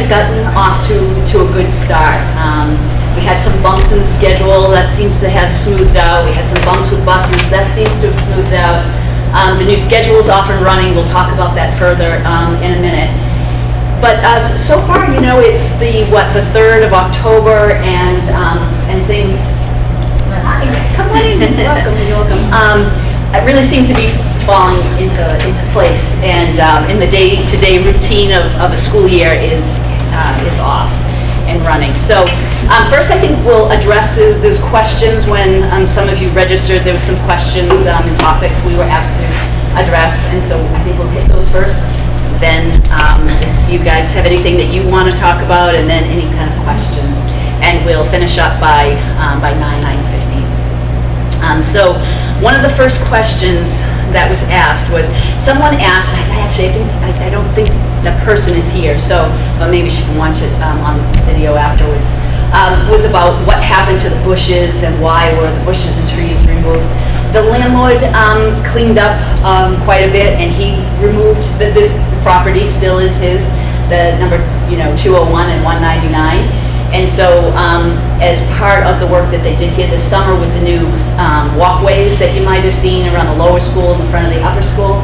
has gotten off to a good start. We had some bumps in the schedule that seems to have smoothed out. We had some bumps with buses that seems to have smoothed out. The new schedule is off and running. We'll talk about that further in a minute. But so far, you know, it's the 3rd of October, and things. Hi, come on in. You're welcome. It really seems to be falling into place, and in the day-to-day routine of a school year is off and running. So first, I think we'll address those questions. When some of you registered, there were some questions and topics we were asked to address, and so I think we'll hit those first. Then if you guys have anything that you want to talk about, and then any kind of questions, and we'll finish up by 9:50. So one of the first questions that was asked was, someone asked, I don't think the person is here, so but maybe she can watch it on video afterwards, was about what happened to the bushes and why were the bushes and trees removed. The landlord cleaned up quite a bit, and he removed this property still is his, the number 201 and 199. And so as part of the work that they did here this summer with the new walkways that you might have seen around the lower school and the front of the upper school,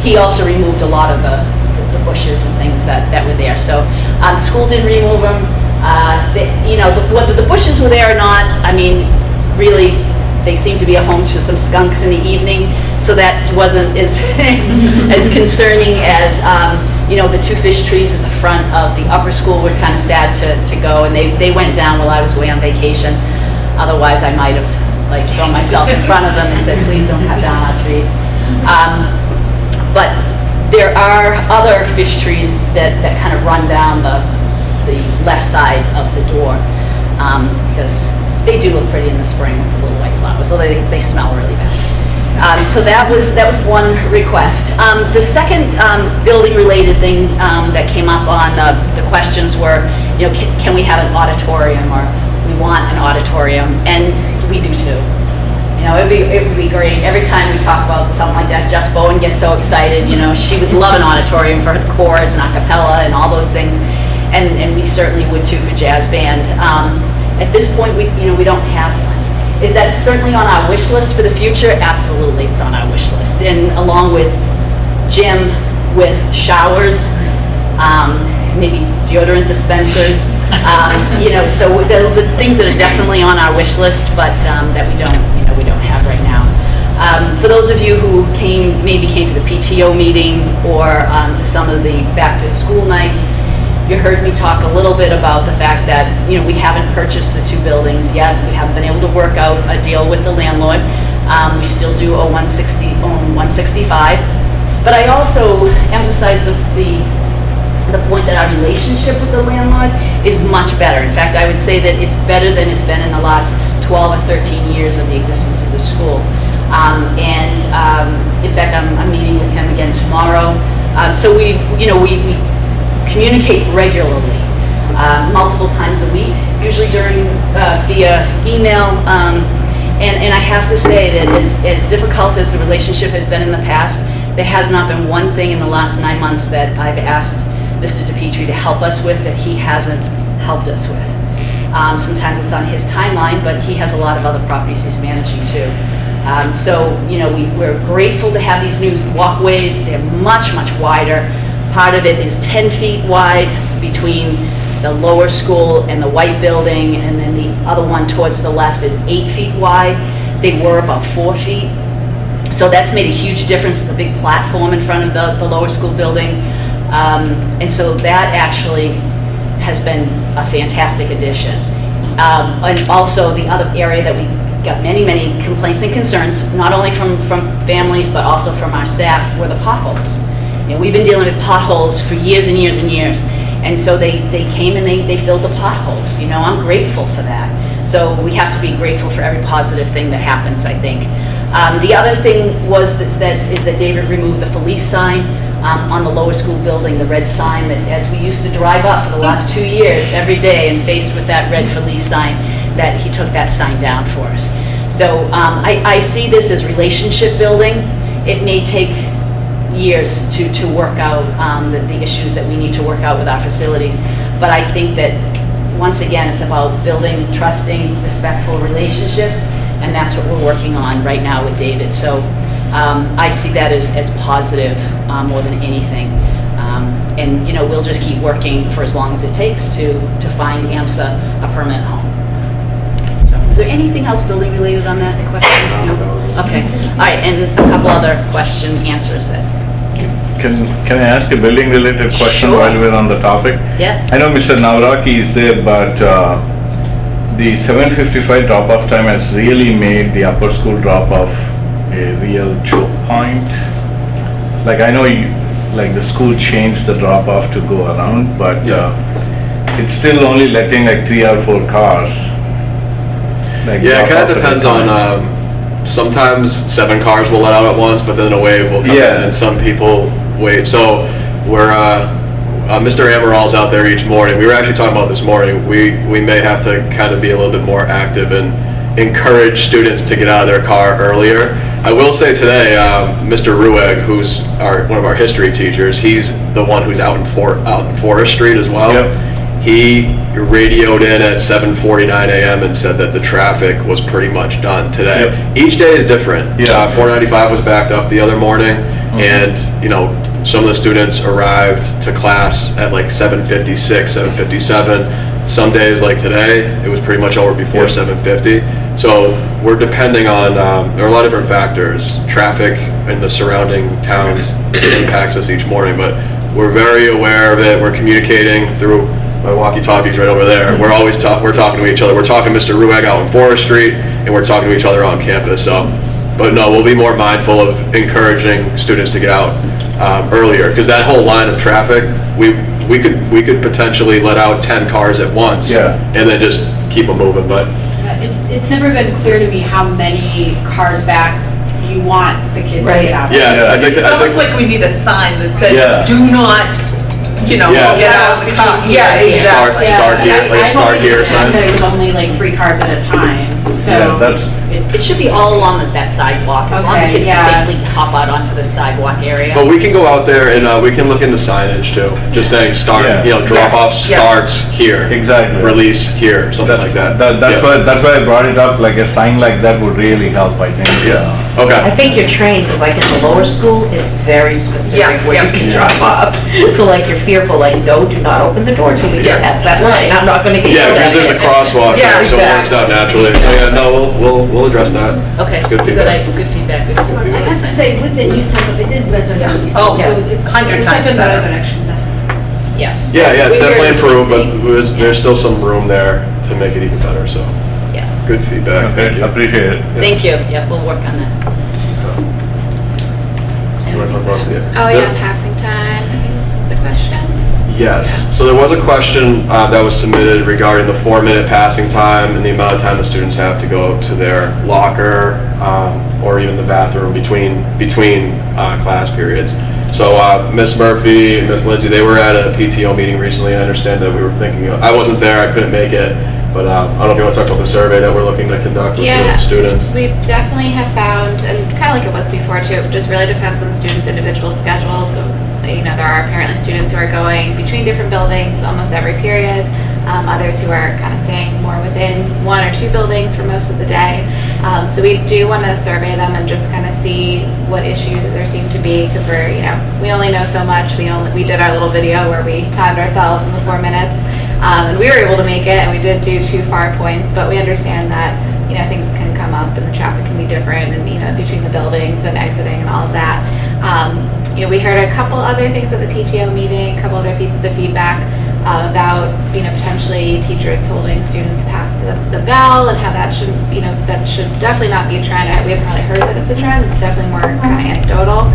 he also removed a lot of the bushes and things that were there. So the school didn't remove them. Whether the bushes were there or not, I mean, really, they seem to be a home to some skunks in the evening, so that wasn't as concerning as the two fish trees at the front of the upper school were kind of sad to go, and they went down while I was away on vacation. Otherwise, I might have thrown myself in front of them and said, please don't cut down our trees. But there are other fish trees that kind of run down the left side of the door, because they do look pretty in the spring with the little white flowers, although they smell really bad. So that was one request. The second building-related thing that came up on the questions were, can we have an auditorium, or we want an auditorium, and we do too. It would be great. Every time we talk about something like that, Jess Bowen gets so excited. She would love an auditorium for the chorus and a cappella and all those things, and we certainly would too for jazz band. At this point, we don't have one. Is that certainly on our wish list for the future? Absolutely, it's on our wish list. And along with gym, with showers, maybe deodorant dispensers, so those are things that are definitely on our wish list, but that we don't have right now. For those of you who maybe came to the PTO meeting or to some of the back to school nights, you heard me talk a little bit about the fact that we haven't purchased the two buildings yet. We haven't been able to work out a deal with the landlord. We still do own 165. But I also emphasize the point that our relationship with the landlord is much better. In fact, I would say that it's better than it's been in the last 12 or 13 years of the existence of the school. In fact, I'm meeting with him again tomorrow. So we communicate regularly, multiple times a week, usually via email. And I have to say that as difficult as the relationship has been in the past, there has not been one thing in the last 9 months that I've asked Mr. DePietri to help us with that he hasn't helped us with. Sometimes it's on his timeline, but he has a lot of other properties he's managing too. We're grateful to have these new walkways. They're much, much wider. Part of it is 10 feet wide between the lower school and the white building, and then the other one towards the left is 8 feet wide. They were about 4 feet. So that's made a huge difference. It's a big platform in front of the lower school building. And so that actually has been a fantastic addition. And also the other area that we got many, many complaints and concerns, not only from families, but also from our staff, were the potholes. We've been dealing with potholes for years and years and years. And so they came and they filled the potholes. I'm grateful for that. So we have to be grateful for every positive thing that happens, I think. The other thing is that David removed the Felice sign on the lower school building, the red sign that as we used to drive up for the last 2 years every day and faced with that red Felice sign, that he took that sign down for us. So I see this as relationship building. It may take years to work out the issues that we need to work out with our facilities. But I think that, once again, it's about building trusting, respectful relationships, and that's what we're working on right now with David. So I see that as positive more than anything. And, you know, we'll just keep working for as long as it takes to find AMSA a permanent home. So, is there anything else building related on that question? No? Okay. All right, and a couple other question answers that. Can I ask a building related question Sure. while we're on the topic? Yeah. I know Mr. Navraki is there, but the 7:55 drop-off time has really made the upper school drop-off a real choke point. Like, I know like the school changed the drop-off to go around, but it's still only letting like 3 or 4 cars. Like, Yeah, it drop kind off of at a depends time. on, sometimes 7 cars will let out at once, but then a wave will come Yeah. in and some people wait. So we're, Mr. Amaral out there each morning. We were actually talking about this morning. We may have to kind of be a little bit more active and encourage students to get out of their car earlier. I will say today, Mr. Rueg, who's one of our history teachers, he's the one who's out in Forest Street as well. Yep. He radioed in at 7:49 a.m. and said that the traffic was pretty much done today. Yep. Each day is different. Yeah. 495 was backed up the other morning, and you know, some of the students arrived to class at like 7:56, 7:57. Some days, like today, it was pretty much over before Yep. 7:50. So we're depending on, there are a lot of different factors. Traffic in the surrounding towns impacts us each morning, but we're very aware of it. We're communicating through my walkie-talkies right over there. We're always we're talking to each other. We're talking to Mr. Rueg out on Forest Street, and we're talking to each other on campus. So, but no, we'll be more mindful of encouraging students to get out earlier, because that whole line of traffic, we could potentially let out 10 cars at once, Yeah. and then just keep them moving. But It's never been clear to me how many cars back you want the kids to get out of. yeah, Yeah. I think It's almost like we need a sign that says, Yeah. do not, you know, Yeah. get out of the car. Yeah, Start exactly. start here, like I've start always here said sign. that it was only like 3 cars at a time, so. Yeah, that's- It should be all along that sidewalk, as long as the Okay, kids yeah. can safely hop out onto the sidewalk area. But we can go out there and we can look into signage too, just saying start, Yeah. you know, drop off Yeah. starts here. Exactly. Release here, something like that. That's Yeah. why I brought it up, like a sign like that would really help, I think. Yeah, I okay. think you're trained, because like in the lower school, it's very specific Yeah, where you yeah. can drop off. So like you're fearful, like, no, do not open the door till we get Yeah. past that line. I'm not gonna get. Yeah, yelled because at. there's a crosswalk Yeah, there, so it works out naturally. So yeah, no, we'll address that. Okay, Good it's a feedback. good feedback, good. I have to say, with the new setup, it is better than before. Oh, So it's 100 it's times definitely better. better direction, definitely. Yeah. Yeah, it's We hear definitely the same improved, but thing. there's still some room there to make it even better, so Yeah, good feedback. Thank Okay, you. appreciate it. thank you, yeah, we'll work on that. So you wanna talk about- yeah. Oh, yeah, passing time, I think is the question. Yes, so there was a question that was submitted regarding the 4-minute passing time and the amount of time the students have to go to their locker or even the bathroom between class periods. So Ms. Murphy and Ms. Lindsay, they were at a PTO meeting recently. I understand that we were thinking, I wasn't there, I couldn't make it, but I don't know if you want to talk about the survey that we're looking to conduct with Yeah. the students. We definitely have found, and kind of like it was before too, it just really depends on the students' individual schedules. So, you know, there are apparently students who are going between different buildings almost every period. Others who are kind of staying more within 1 or 2 buildings for most of the day. So we do want to survey them and just kind of see what issues there seem to be, because we're, you know, we only know so much. We did our little video where we timed ourselves in the 4 minutes, and we were able to make it, and we did do 2 far points, but we understand that, you know, things can come up and the traffic can be different, and, you know, between the buildings and exiting and all of that. You know, we heard a couple other things at the PTO meeting, a couple other pieces of feedback about, you know, potentially teachers holding students past the bell, and how that should, you know, that should definitely not be a trend. We haven't really heard that it's a trend. It's definitely more kind of anecdotal.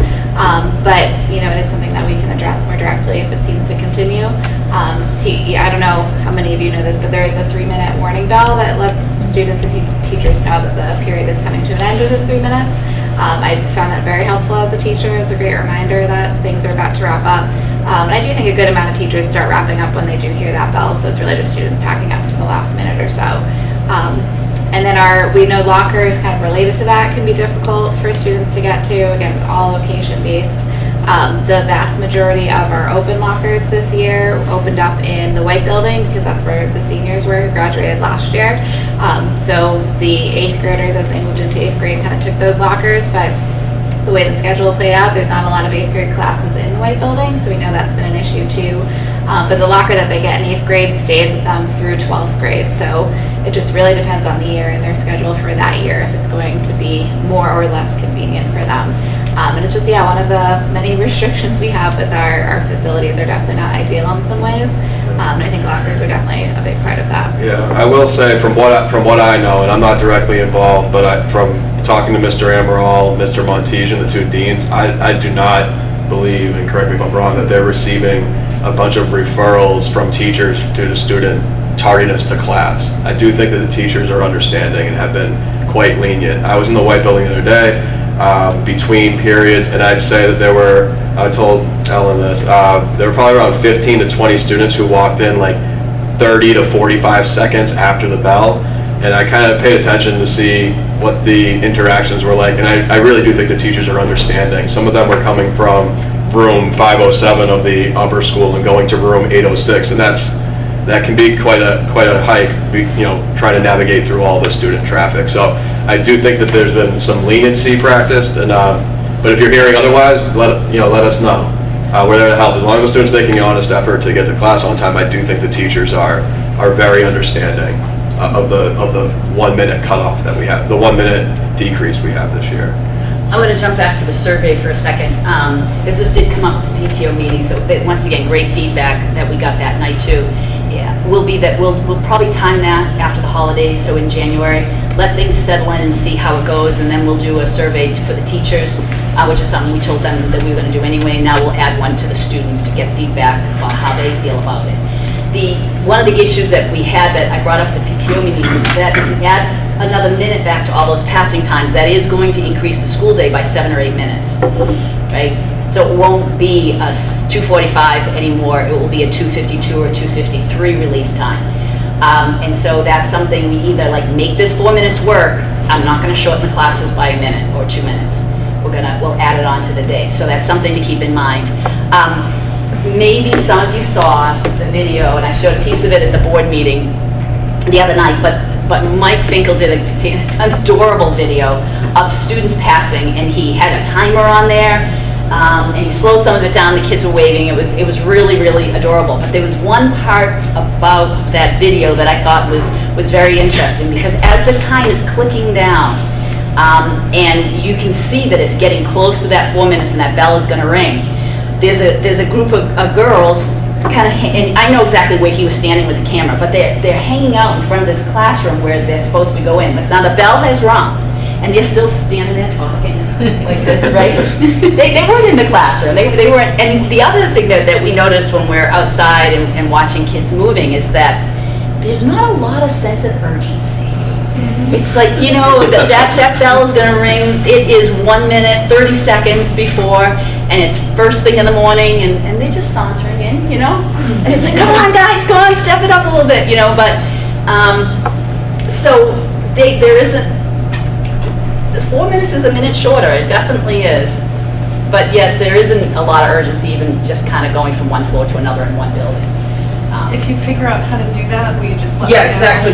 But, you know, it is something that we can address more directly if it seems to continue. I don't know how many of you know this, but there is a 3-minute warning bell that lets students and teachers know that the period is coming to an end within 3 minutes. I found that very helpful as a teacher. It's a great reminder that things are about to wrap up. And I do think a good amount of teachers start wrapping up when they do hear that bell, so it's really just students packing up to the last minute or so. And then we know lockers kind of related to that can be difficult for students to get to. Again, it's all location based. The vast majority of our open lockers this year opened up in the White Building because that's where the seniors were who graduated last year. So the 8th graders, as they moved into 8th grade, kind of took those lockers, but the way the schedule played out, there's not a lot of 8th grade classes in the White Building, so we know that's been an issue too. But the locker that they get in 8th grade stays with them through 12th grade, so it just really depends on the year and their schedule for that year, if it's going to be more or less convenient for them. And it's just, one of the many restrictions we have with our facilities are definitely not ideal in some ways. And I think lockers are definitely a big part of that. Yeah, I will say from what I know, and I'm not directly involved, but from talking to Mr. Amaral, Mr. Montige, and the two deans, I do not believe, and correct me if I'm wrong, that they're receiving a bunch of referrals from teachers due to student tardiness to class. I do think that the teachers are understanding and have been quite lenient. I was in the White Building the other day, between periods, and I'd say that there were, I told Ellen this, there were probably around 15 to 20 students who walked in like 30 to 45 seconds after the bell, and I kind of paid attention to see what the interactions were like, and I really do think the teachers are understanding. Some of them were coming from room 507 of the upper school and going to room 806, and that can be quite a hike, trying to navigate through all the student traffic. So I do think that there's been some leniency practiced, and but if you're hearing otherwise, let us know. We're there to help. As long as the student's making an honest effort to get to class on time, I do think the teachers are very understanding of the 1 minute cutoff that we have, the 1 minute decrease we have this year. I'm going to jump back to the survey for a second. This did come up at the PTO meeting, so once again, great feedback that we got that night too. Will be that we'll probably time that after the holidays, so in January, let things settle in and see how it goes, and then we'll do a survey for the teachers, which is something we told them that we were going to do anyway. Now we'll add one to the students to get feedback on how they feel about it. One of the issues that we had that I brought up at the PTO meeting is that if we add another minute back to all those passing times, that is going to increase the school day by 7 or 8 minutes, right? So it won't be a 2:45 anymore, it will be a 2:52 or 2:53 release time. And so that's something we either make this 4 minutes work. I'm not going to shorten the classes by a minute or 2 minutes. We'll add it on to the day. So that's something to keep in mind. Maybe some of you saw the video, and I showed a piece of it at the board meeting the other night, but Mike Finkel did an adorable video of students passing, and he had a timer on there, and he slowed some of it down, the kids were waving, it was really, really adorable. But there was one part about that video that I thought was very interesting, because as the time is clicking down, and you can see that it's getting close to that 4 minutes and that bell is gonna ring, there's a group of girls and I know exactly where he was standing with the camera, but they're hanging out in front of this classroom where they're supposed to go in. But now the bell has rung, and they're still standing there talking like this, right? They weren't in the classroom. They weren't. And the other thing that we notice when we're outside and watching kids moving is that there's not a lot of sense of urgency. It's like, that bell is going to ring. It is 1 minute, 30 seconds before, and it's first thing in the morning, and they're just sauntering in, And it's like, come on, guys, come on, step it up a little bit, But, so there isn't, the 4 minutes is a minute shorter. It definitely is. But yes, there isn't a lot of urgency, even just kind of going from one floor to another in one building. If you figure out how to do that, will you just let me Yeah, know? exactly.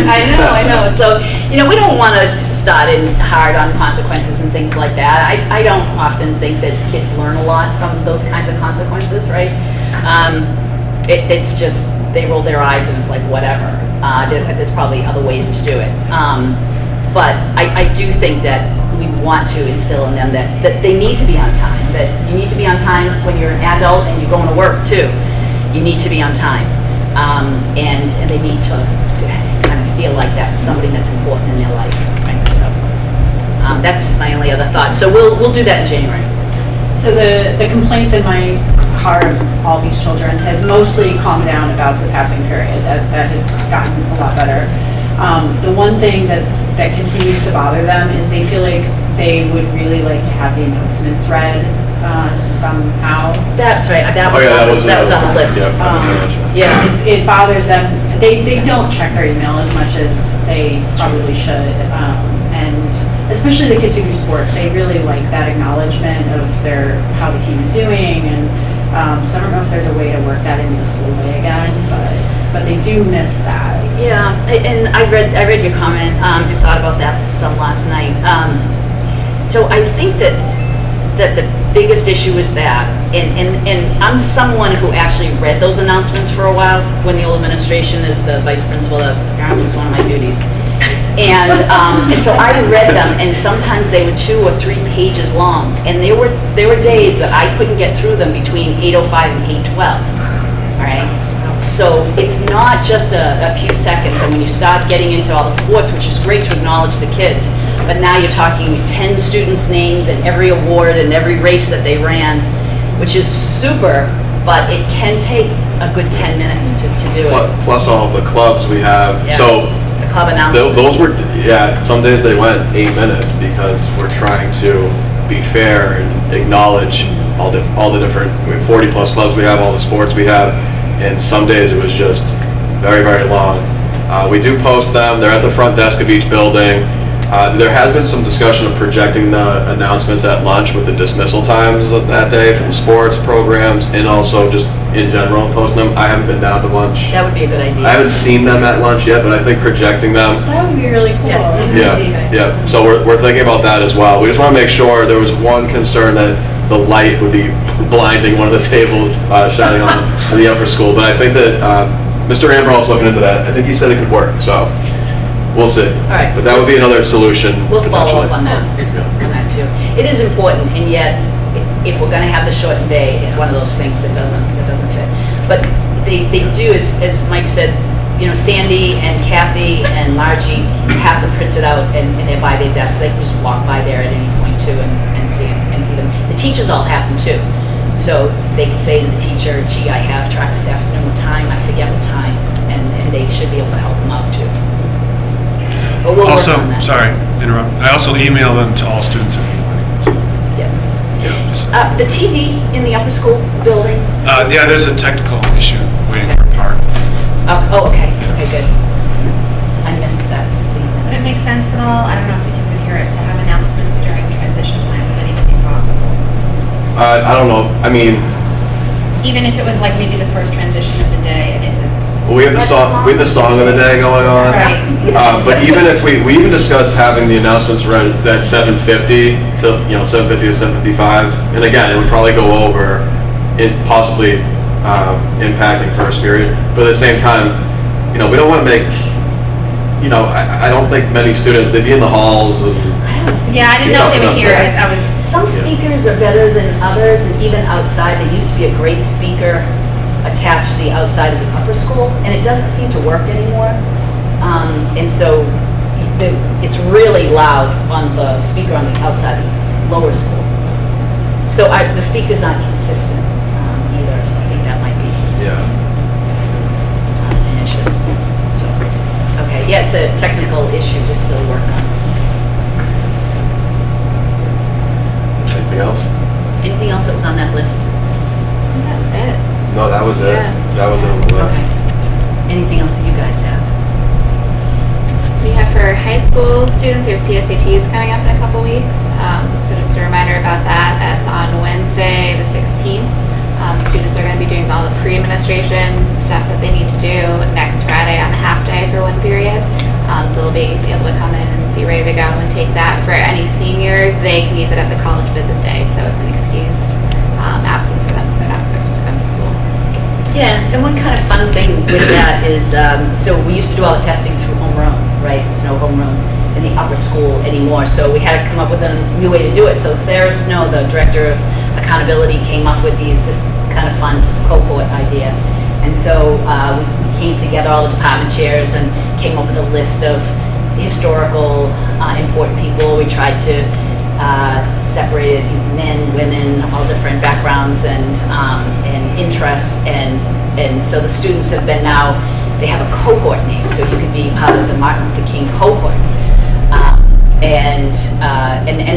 I know. So, we don't want to start in hard on consequences and things like that. I don't often think that kids learn a lot from those kinds of consequences, right? It's just, they roll their eyes and it's like, whatever. There's probably other ways to do it. But I do think that we want to instill in them that they need to be on time, that you need to be on time when you're an adult and you're going to work too. You need to be on time. And they need to kind of feel like that's something that's important in their life. Right? So that's my only other thought. So we'll do that in January. So the complaints in my car of all these children has mostly calmed down about the passing period. That has gotten a lot better. The one thing that continues to bother them is they feel like they would really like to have the announcements read somehow. That's right. That was on the list. Yeah. It bothers them. They don't check their email as much as they probably should. And especially the kids who do sports, they really like that acknowledgement of how the team is doing, and so I don't know if there's a way to work that into the school day again, but they do miss that. Yeah, and I read your comment, and thought about that some last night. So I think that the biggest issue is that, and I'm someone who actually read those announcements for a while when the old administration, as the vice principal, that apparently was one of my duties. And so I read them, and sometimes they were 2 or 3 pages long, and there were days that I couldn't get through them between 8:05 and 8:12, all right? So it's not just a few seconds, and when you start getting into all the sports, which is great to acknowledge the kids, but now you're talking 10 students' names and every award and every race that they ran, which is super, but it can take a good 10 minutes to do it. Plus all of the clubs we have. Yeah. So The club announcements. those were, yeah, some days they went 8 minutes because we're trying to be fair and acknowledge all the different, we have 40 plus clubs we have, all the sports we have, and some days it was just very, very long. We do post them, they're at the front desk of each building. There has been some discussion of projecting the announcements at lunch with the dismissal times of that day from sports programs, and also just in general posting them. I haven't been down to lunch. That would be a good idea. I haven't seen them at lunch yet, but I think projecting them. That would be really cool. Yeah. Yeah. So we're thinking about that as well. We just want to make sure. There was one concern that the light would be blinding one of the tables shining on the upper school, but I think that Mr. Amberall's looking into that. I think he said it could work, so we'll see. All right. But that would be another solution. We'll follow up potentially. on that too. It is important, and yet, if we're gonna have the shortened day, it's one of those things that doesn't fit. But they do, as Mike said, Sandy and Kathy and Margie have them printed out, and they're by their desk. They can just walk by there at any point too and see them. The teachers all have them too. So they can say to the teacher, gee, I have track this afternoon, what time, I forget what time, and they should be able to help them out too. But we'll work Also, on that. sorry, interrupt. I also email them to all students in the morning. So, Yeah. The TV in the upper school building? yeah, there's a technical issue waiting for a part. Okay, good. I missed that. Would it make sense at all, I don't know if the kids would hear it, to have announcements during transition time, would anything be possible? I don't know. I mean, Even if it was like maybe the first transition of the day and it was. we have the song of the day going on. Right. But even if we even discussed having the announcements read at 7:50 to 7:50 to 7:55, and again, it would probably go over, it possibly impacting first period. But at the same time, we don't want to make, I don't think many students, they'd be in the halls and. Yeah, I didn't know if they would hear it, I was. Some speakers are better than others, and even outside, there used to be a great speaker attached to the outside of the upper school, and it doesn't seem to work anymore. And so it's really loud on the speaker on the outside of the lower school. So the speakers aren't consistent either, so I think that might be Yeah. an issue. So, okay, yeah, it's a technical issue to still work on. Anything else? Anything else that was on that list? That's it. No, that was it. Yeah. That was on the list. Okay. Anything else that you guys have? We have for high school students, we have PSATs coming up in a couple weeks. So just a reminder about that, it's on Wednesday, the 16th. Students are going to be doing all the pre-administration stuff that they need to do next Friday on the half day for one period. So they'll be able to come in and be ready to go and take that. For any seniors, they can use it as a college visit day, so it's an excused absence for them, so they're not expected to come to school. Yeah, and one kind of fun thing with that is, so we used to do all the testing through homeroom, right? There's no homeroom in the upper school anymore, so we had to come up with a new way to do it. So Sarah Snow, the director of accountability, came up with this kind of fun cohort idea. And so we came together, all the department chairs, and came up with a list of historical important people. We tried to separate men, women, all different backgrounds and interests, and so the students have been now, they have a cohort name, so you could be part of the Martin Luther King cohort. And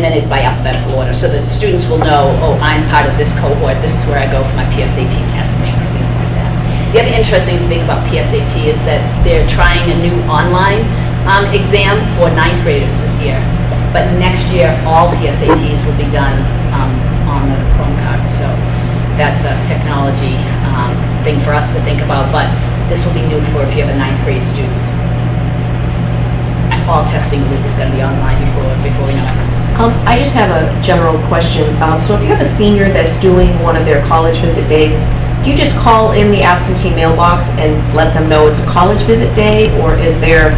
then it's by alphabetical order, so that students will know, oh, I'm part of this cohort, this is where I go for my PSAT testing, or things like that. The other interesting thing about PSAT is that they're trying a new online exam for 9th graders this year. But next year, all PSATs will be done on the Chrome cards. So that's a technology thing for us to think about, but this will be new for if you have a 9th grade student. All testing is going to be online before we know it. I just have a general question. So if you have a senior that's doing one of their college visit days, do you just call in the absentee mailbox and let them know it's a college visit day, or is there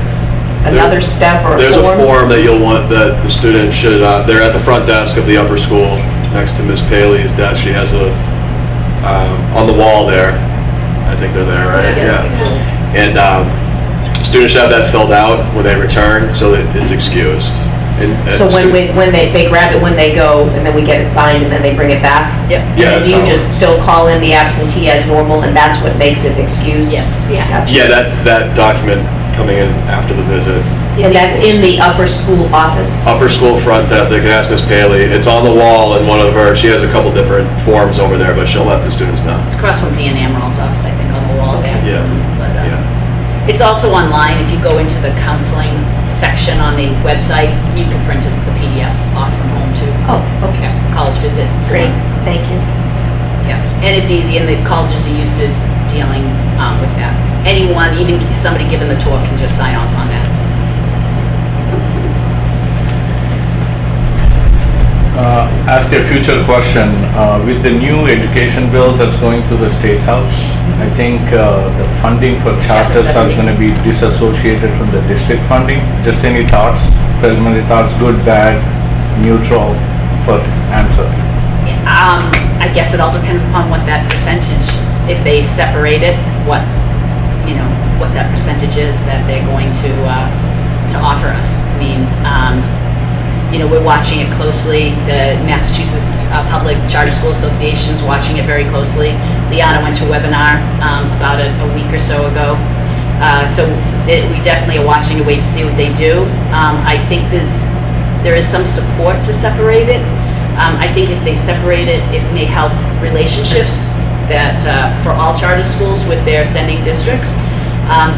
another step or a form? There's a form that you'll want that the student should, they're at the front desk of the upper school, next to Ms. Paley's desk. She has a, on the wall there, I think they're there, right? Yes. Yeah. And students should have that filled out when they return, so that it's excused. And So when they grab it when they go, and then we get it signed, and then they bring it back? Yep. Yeah, And do you that's how it just still call in the absentee as normal, and that's what makes it excused? Yes. Yeah. Gotcha. Yeah, that document coming in after the visit. And that's in the upper school office? Upper school front desk, they can ask Ms. Paley. It's on the wall in one of her, she has a couple different forms over there, but she'll let the students know. It's across from Dan Amaril's office, I think, on the wall there. Yeah, But, yeah. It's also online. If you go into the counseling section on the website, you can print the PDF off from home too. Oh, okay. College visit. Great, thank you. Yeah, and it's easy, and the colleges are used to dealing with that. Anyone, even somebody given the tour, can just sign off on that. Ask a future question. With the new education bill that's going to the State House, I think the funding for Chapter charters are 70. going to be disassociated from the district funding. Just any thoughts, preliminary thoughts, good, bad, neutral, for answer? I guess it all depends upon what that percentage, if they separate it, what that percentage is that they're going to offer us. I mean, we're watching it closely. The Massachusetts Public Charter School Association is watching it very closely. Liana went to a webinar about a week or so ago. We definitely are watching to wait to see what they do. I think there is some support to separate it. I think if they separate it, it may help relationships that for all charter schools with their sending districts.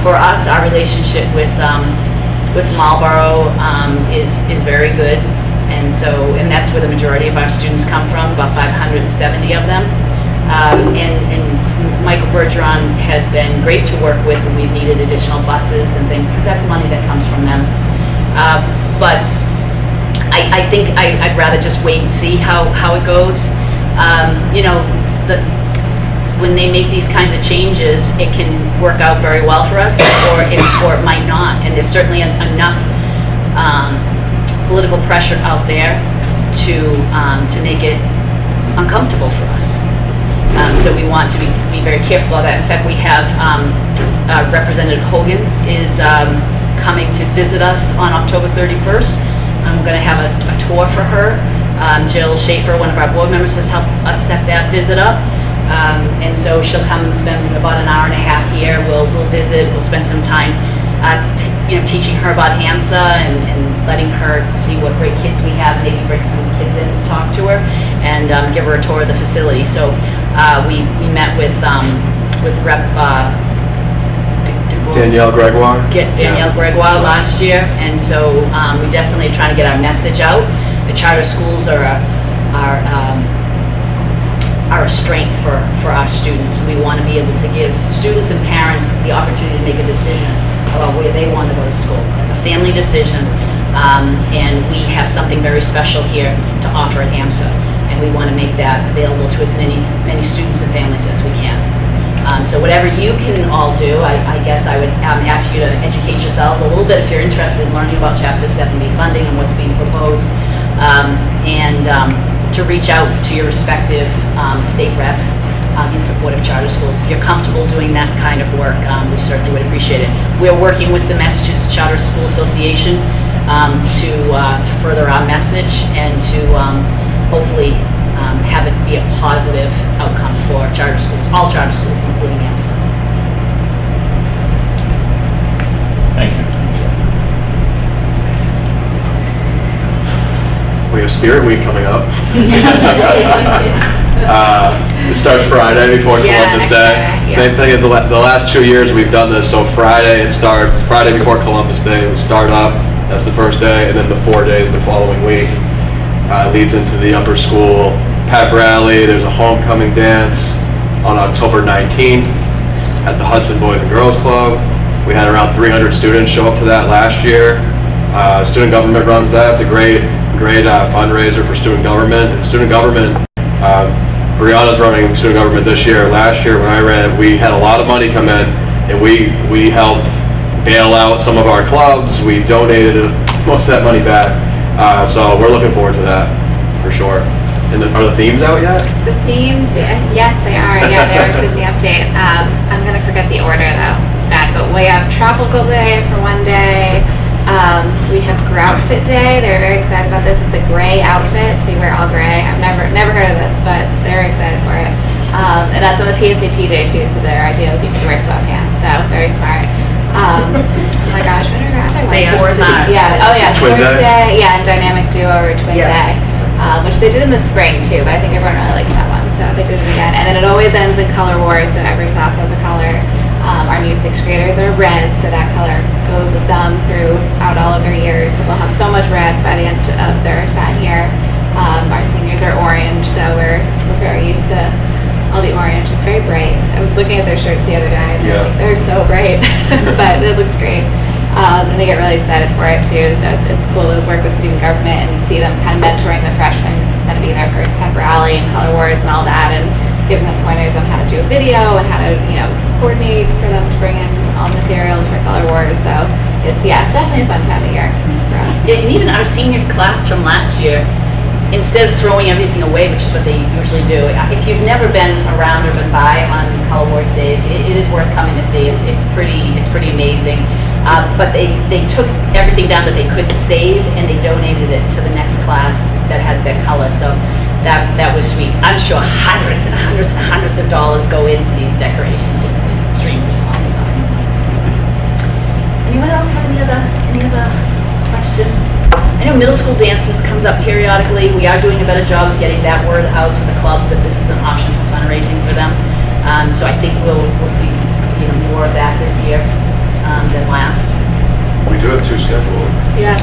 For us, our relationship with Marlboro is very good, and that's where the majority of our students come from, about 570 of them. And Michael Bergeron has been great to work with when we've needed additional buses and things, because that's money that comes from them. But I think I'd rather just wait and see how it goes. When they make these kinds of changes, it can work out very well for us, or it might not. And there's certainly enough political pressure out there to make it uncomfortable for us. So we want to be very careful of that. In fact, we have Representative Hogan is coming to visit us on October 31st. I'm going to have a tour for her. Jill Schaefer, one of our board members, has helped us set that visit up. And so she'll come and spend about an hour and a half here. We'll visit. We'll spend some time, teaching her about AMSA and letting her see what great kids we have. Maybe bring some kids in to talk to her and give her a tour of the facility. So we met with Rep. Danielle Gregoire? Danielle Gregoire last year, and so we definitely are trying to get our message out. The charter schools are a strength for our students. We want to be able to give students and parents the opportunity to make a decision about where they want to go to school. It's a family decision, and we have something very special here to offer at AMSA, and we want to make that available to as many students and families as we can. So whatever you can all do, I guess I would ask you to educate yourselves a little bit if you're interested in learning about Chapter 70 funding and what's being proposed, and to reach out to your respective state reps in support of charter schools. If you're comfortable doing that kind of work, we certainly would appreciate it. We're working with the Massachusetts Charter School Association to further our message and to hopefully have it be a positive outcome for charter schools, all charter schools, including AMSA. Thank you. We have Spirit Week coming up. It starts Friday before Columbus Day. Yeah. Same thing as the last 2 years we've done this. So Friday it starts, Friday before Columbus Day, we start up That's the first day, and then the 4 days the following week leads into the upper school pep rally. There's a homecoming dance on October 19th at the Hudson Boys and Girls Club. We had around 300 students show up to that last year. Student government runs that. It's a great fundraiser for student government. And student government, Brianna's running student government this year. Last year when I ran it, we had a lot of money come in, and we helped bail out some of our clubs. We donated most of that money back. So we're looking forward to that for sure. And are the themes out yet? The themes, yes, they are. Yeah, they were included in the update. I'm gonna forget the order though. This is bad, but we have Tropical Day for one day. We have Groutfit Day. They're very excited about this. It's a gray outfit, so you wear all gray. I've never heard of this, but they're excited for it. And that's on the PSAT day too, so their idea is you can wear sweatpants. So very smart. Oh my gosh, what are our other ones? They are smart. Yeah. Oh yeah, Twin Sports Day. Day. Yeah, and Dynamic Duo or Twin Day. Which they did in the spring too, but I think everyone really likes that one, so they did it again. And then it always ends in Color Wars, so every class has a color. Our new 6th graders are red, so that color goes with them throughout all of their years. So they'll have so much red by the end of their time here. Our seniors are orange, so we're very used to all the orange. It's very bright. I was looking at their shirts the other day, and they're so bright, but it looks great. And they get really excited for it too, so it's cool to work with student government and see them kind of mentoring the freshmen. It's going to be their first pep rally and Color Wars and all that, and giving them pointers on how to do a video and how to, coordinate for them to bring in all materials for Color Wars. So it's definitely a fun time of year for us. Yeah, and even our senior class from last year, instead of throwing everything away, which is what they usually do, if you've never been around or been by on Color Wars days, it is worth coming to see. It's pretty amazing. But they took everything down that they couldn't save and they donated it to the next class that has their color. So that was sweet. I'm sure hundreds and hundreds and hundreds of dollars go into these decorations and streamers and all that. So, anyone else have any other questions? I know middle school dances comes up periodically. We are doing a better job of getting that word out to the clubs that this is an option for fundraising for them. So I think we'll see more of that this year than last. We do have 2 scheduled. Yeah.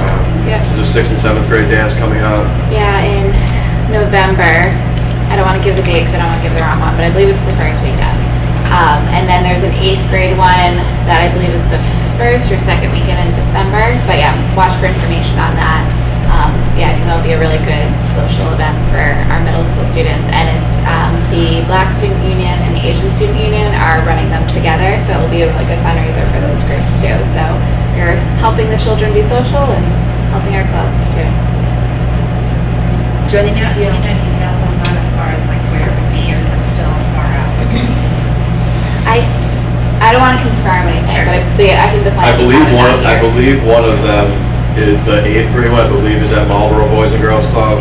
The 6th and 7th grade dance coming up. Yeah, in November. I don't want to give the date because I don't want to give the wrong one, but I believe it's the first weekend. And then there's an 8th grade one that I believe is the first or second weekend in December. But yeah, watch for information on that. I think that'll be a really good social event for our middle school students. And it's the Black Student Union and the Asian Student Union are running them together, so it'll be a really good fundraiser for those groups too. So you're helping the children be social and helping our clubs too. Joining Do you have any details on that as far as like where it would be, or is it still far out? I don't want to confirm anything, but I think the plan I is to believe have it one. that I year. believe one of them is the 8th grade one. I believe is at Marlboro Boys and Girls Club.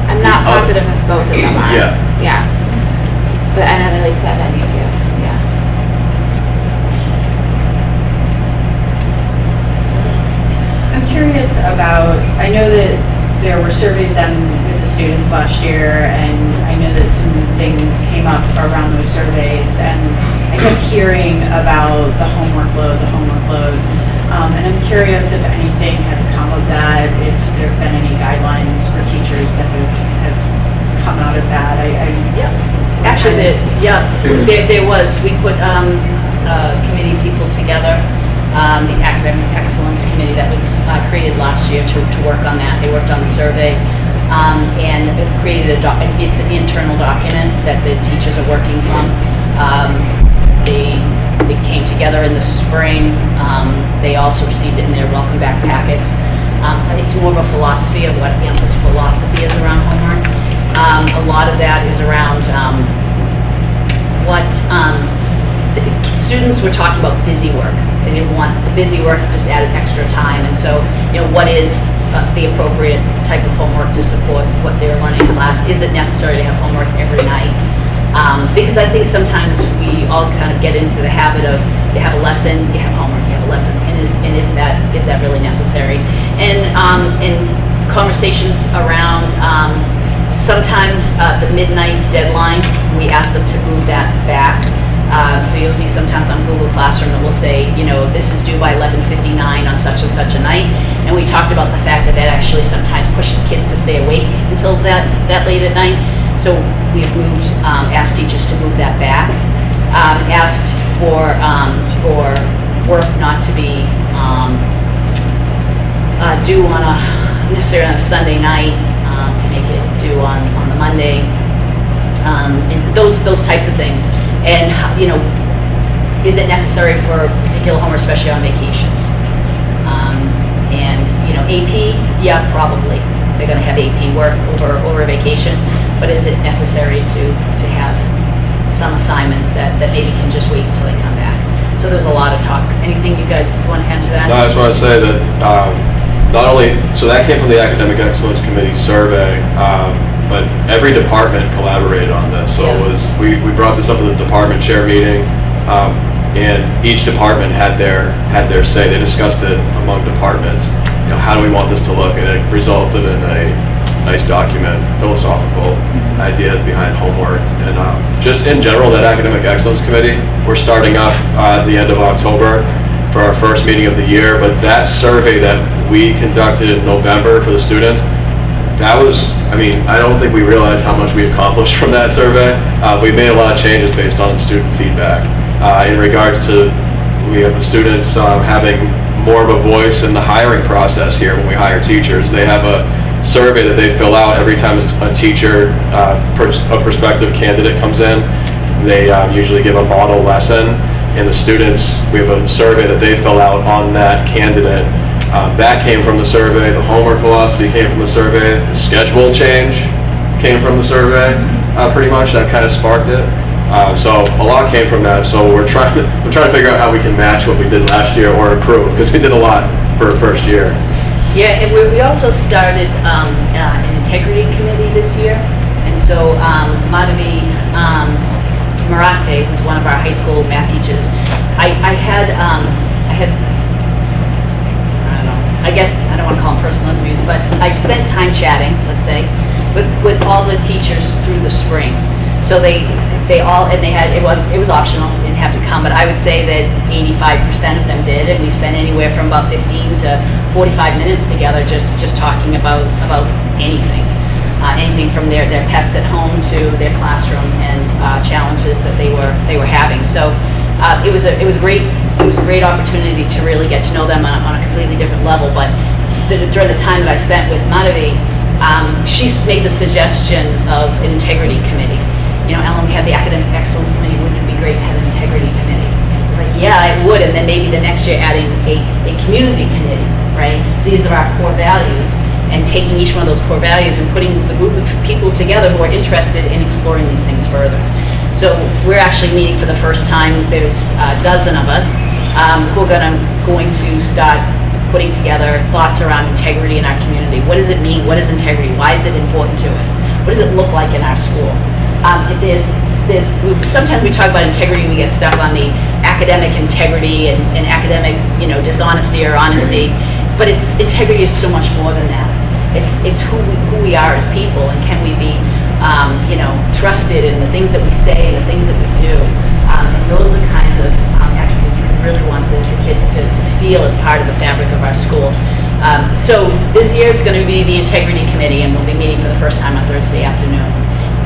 I'm not positive if both of them are. Yeah. Yeah. But I know they like that venue too. Yeah. I'm curious about, I know that there were surveys done with the students last year, and I know that some things came up around those surveys, and I kept hearing about the homework load. And I'm curious if anything has come of that, if there have been any guidelines for teachers that have come out of that. Actually, there was. We put a committee of people together, the Academic Excellence Committee that was created last year to work on that. They worked on the survey and it created it's an internal document that the teachers are working from. They came together in the spring. They also received it in their welcome back packets. It's more of a philosophy of what AMS's philosophy is around homework. A lot of that is around what students were talking about busy work. They didn't want the busy work, just added extra time. And so, what is the appropriate type of homework to support what they're learning in class? Is it necessary to have homework every night? Because I think sometimes we all kind of get into the habit of you have a lesson, you have homework, you have a lesson, and is that really necessary? And in conversations around sometimes the midnight deadline, we ask them to move that back. So you'll see sometimes on Google Classroom, it will say, you know, this is due by 11:59 on such and such a night. And we talked about the fact that that actually sometimes pushes kids to stay awake until that late at night. So we've moved, asked teachers to move that back. Asked for work not to be due on necessarily on a Sunday night, to make it due on the Monday. And those types of things. And, you know, is it necessary for particular homework, especially on vacations? And, you know, AP, yeah, probably. They're going to have AP work over vacation, but is it necessary to have some assignments that maybe can just wait until they come back? So there's a lot of talk. Anything you guys want to add to that? No, I just want to say that not only, so that came from the Academic Excellence Committee survey, but every department collaborated on this. So Yeah. it was, we brought this up at the department chair meeting, and each department had their say. They discussed it among departments. You know, how do we want this to look? And it resulted in a nice document, philosophical ideas behind homework. And just in general, that Academic Excellence Committee, we're starting up at the end of October for our first meeting of the year. But that survey that we conducted in November for the students, that was, I mean, I don't think we realized how much we accomplished from that survey. We made a lot of changes based on student feedback. In regards to, we have the students having more of a voice in the hiring process here when we hire teachers. They have a survey that they fill out every time a teacher, a prospective candidate comes in. They usually give a model lesson, and the students, we have a survey that they fill out on that candidate. That came from the survey. The homework philosophy came from the survey. The schedule change came from the survey, pretty much. That kind of sparked it. So a lot came from that. So we're trying to figure out how we can match what we did last year or improve, because we did a lot for a first year. Yeah, and we also started an integrity committee this year, and so Madhavi Marate, who's one of our high school math teachers, I guess I don't want to call them personal interviews, but I spent time chatting, let's say, with all the teachers through the spring. So they all, and they had, it was optional, didn't have to come, but I would say that 85% of them did, and we spent anywhere from about 15 to 45 minutes together just talking about anything. Anything from their pets at home to their classroom and challenges that they were having. So it was a great opportunity to really get to know them on a completely different level. But during the time that I spent with Madhavi, she made the suggestion of an integrity committee. You know, Ellen, we had the Academic Excellence Committee. Wouldn't it be great to have an integrity committee? I was like, yeah, it would. And then maybe the next year adding a community committee, right? So these are our core values, and taking each one of those core values and putting a group of people together who are interested in exploring these things further. So we're actually meeting for the first time. There's a dozen of us who are going to start putting together thoughts around integrity in our community. What does it mean? What is integrity? Why is it important to us? What does it look like in our school? Sometimes we talk about integrity and we get stuck on the academic integrity and academic, you know, dishonesty or honesty. But integrity is so much more than that. It's who we are as people, and can we be, you know, trusted in the things that we say and the things that we do. And those are the kinds of attributes we really want the kids to feel as part of the fabric of our school. So this year is going to be the Integrity Committee, and we'll be meeting for the first time on Thursday afternoon.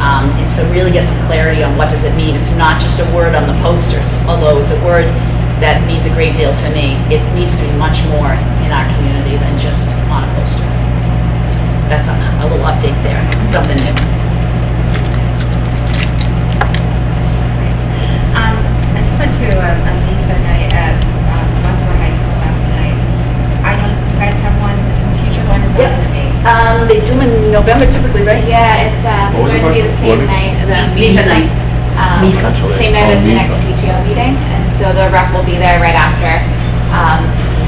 And so really get some clarity on what does it mean. It's not just a word on the posters, although it's a word that means a great deal to me. It needs to be much more in our community than just on a poster. So that's a little update there, something new. I just went to a MIFA night at Westboro High School last night. I know you guys have one in the future. When is that going to be? They do them in November typically, right? Yeah, it's What was going to be it? the same night, the MIFA night. the same night as the next PTO meeting, and so the rep will be there right after.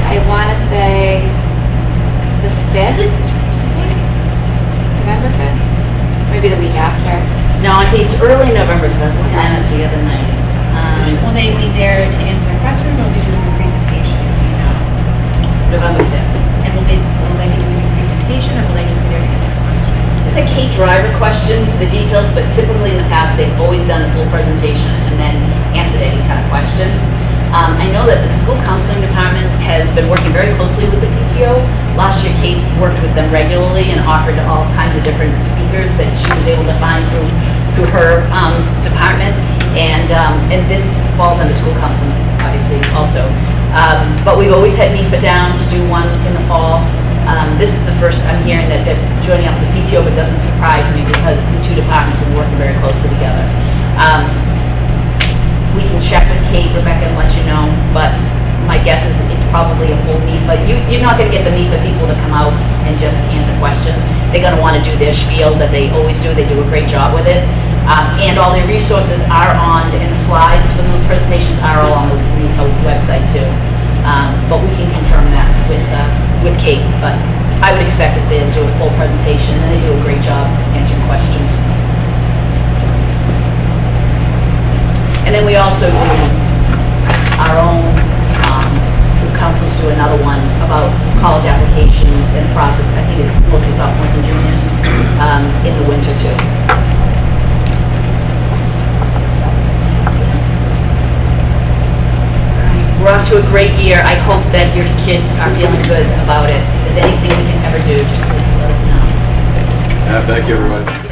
I want to say it's the 5th, I think? November 5th? Maybe the week after. No, I think it's early November because I was looking at it the other night. Will they be there to answer questions, or will they be doing a presentation, you know? November 5th. And will they be doing a presentation, or will they just be there to answer questions? It's a Kate Driver question for the details, but typically in the past, they've always done a full presentation, and then answered any kind of questions. I know that the school counseling department has been working very closely with the PTO. Last year, Kate worked with them regularly and offered all kinds of different speakers that she was able to find through her department. And this falls under school counseling, obviously, also. But we've always had NIFA down to do one in the fall. This is the first I'm hearing that they're joining up with the PTO, but doesn't surprise me because the two departments have been working very closely together. We can check with Kate, Rebecca, and let you know, but my guess is it's probably a full NIFA. You're not going to get the NIFA people to come out and just answer questions. They're going to want to do their spiel that they always do. They do a great job with it. And all their resources are on, and the slides for those presentations are all on the NIFA website too. But we can confirm that with Kate. But I would expect that they'll do a full presentation, and they do a great job answering questions. And then we also do our own, the councils do another one about college applications and the process. I think it's mostly sophomores and juniors in the winter too. We're off to a great year. I hope that your kids are feeling good about it. If there's anything we can ever do, just please let us know. Yeah, thank you, everybody.